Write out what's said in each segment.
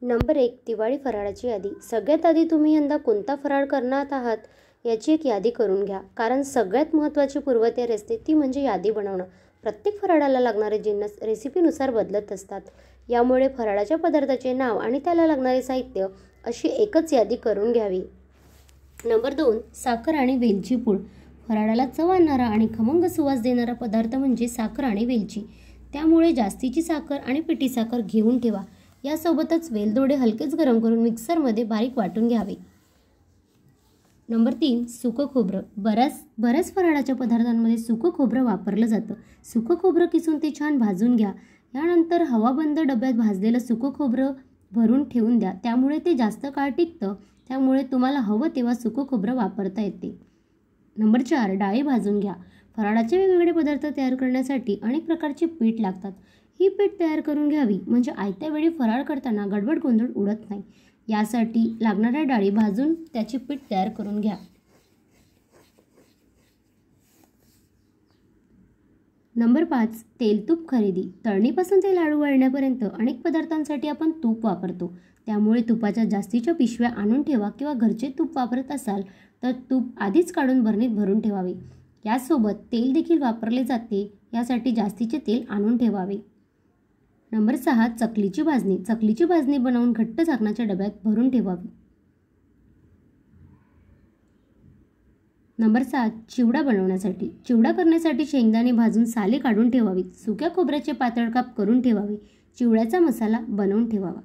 Number 1, Diwali फराळाची यादी. सगळ्यात आधी तुम्ही यंदा कोणता फराळ करणार आहात याची एक यादी करून घ्या, कारण सगळ्यात महत्त्वाची पूर्वतयारी असते ती म्हणजे यादी बनवणं. प्रत्येक फराळाला लागणारे जिन्नस रेसिपीनुसार बदलत असतात. यामुळे फराळाच्या पदार्थाचे नाव आणि त्याला लागणारे साहित्य अशी एकच यादी करून घ्यावी. नंबर 2, साखर आणि वेलची पूड. फराळाला चव आणणारा आणि खमंग सुवास देणारा पदार्थ म्हणजे साखर आणि वेलची. त्यामुळे जास्तीची साखर आणि पिठी साखर घेऊन ठेवा. यासोबतच वेलदोडे हलकेच गरम करून मिक्सरमध्ये बारीक वाटून घ्यावे. नंबर 3, सुकं खोबरं. बऱ्याच फराळाच्या पदार्थांमध्ये सुकं खोबरं वापरलं जातं. सुकं खोबरं किसून ते छान भाजून घ्या. यानंतर हवाबंद डब्यात भाजलेलं सुकं खोबरं भरून ठेवून द्या. त्यामुळे ते जास्त काळ टिकतं. त्यामुळे तुम्हाला हवं तेव्हा सुकं खोबरं वापरता येते. नंबर 4, डाळी भाजून घ्या. फराळाचे वेगवेगळे पदार्थ तयार करण्यासाठी अनेक प्रकारचे पीठ लागतात. ही पीठ तयार करून घ्यावी म्हणजे आयत्या वेळी फराळ करताना गडबड गोंधळ उडत नाही. यासाठी लागणाऱ्या डाळी भाजून त्याचे पीठ तयार करून घ्या. नंबर 5, तेल तूप खरेदी. तळणीपासून ते लाडू वळण्यापर्यंत अनेक पदार्थांसाठी आपण तूप वापरतो. त्यामुळे तुपाच्या जास्तीच्या पिशव्या आणून ठेवा किंवा घरचे तूप वापरत असाल तर तूप आधीच काढून बरणीत भरून ठेवावे. यासोबत तेल देखील वापरले जाते, यासाठी जास्तीचे तेल आणून ठेवावे. नंबर 6, चकलीची भाजणी. चकलीची भाजणी बनवून घट्ट झाकणाच्या डब्यात भरून ठेवावी. नंबर 7, चिवडा बनवण्यासाठी. चिवडा करण्यासाठी शेंगदाणे भाजून साले काढून ठेवावीत. सुक्या खोबऱ्याचे पातळ काप करून ठेवावे. चिवड्याचा मसाला बनवून ठेवावा.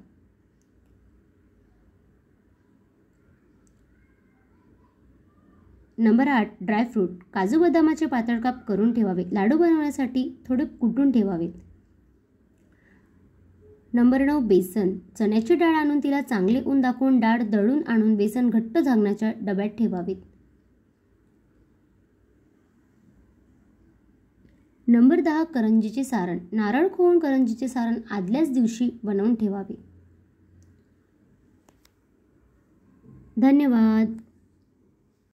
Number 8, dry fruit. काजू बदामाचे पातळ काप करून ठेवावे. लाडू बनवण्यासाठी थोडे कुटून ठेवावेत. नंबर 9, बेसन. चण्याची डाळ आणून तिला चांगले ऊन दाखवून डाळ दळून आणून बेसन घट्ट झाकणाच्या डब्यात ठेवावेत. नंबर 10, करंजीचे सारण. नारळ खोवून करंजीचे सारण आदल्याच दिवशी बनवून ठेवावे. धन्यवाद.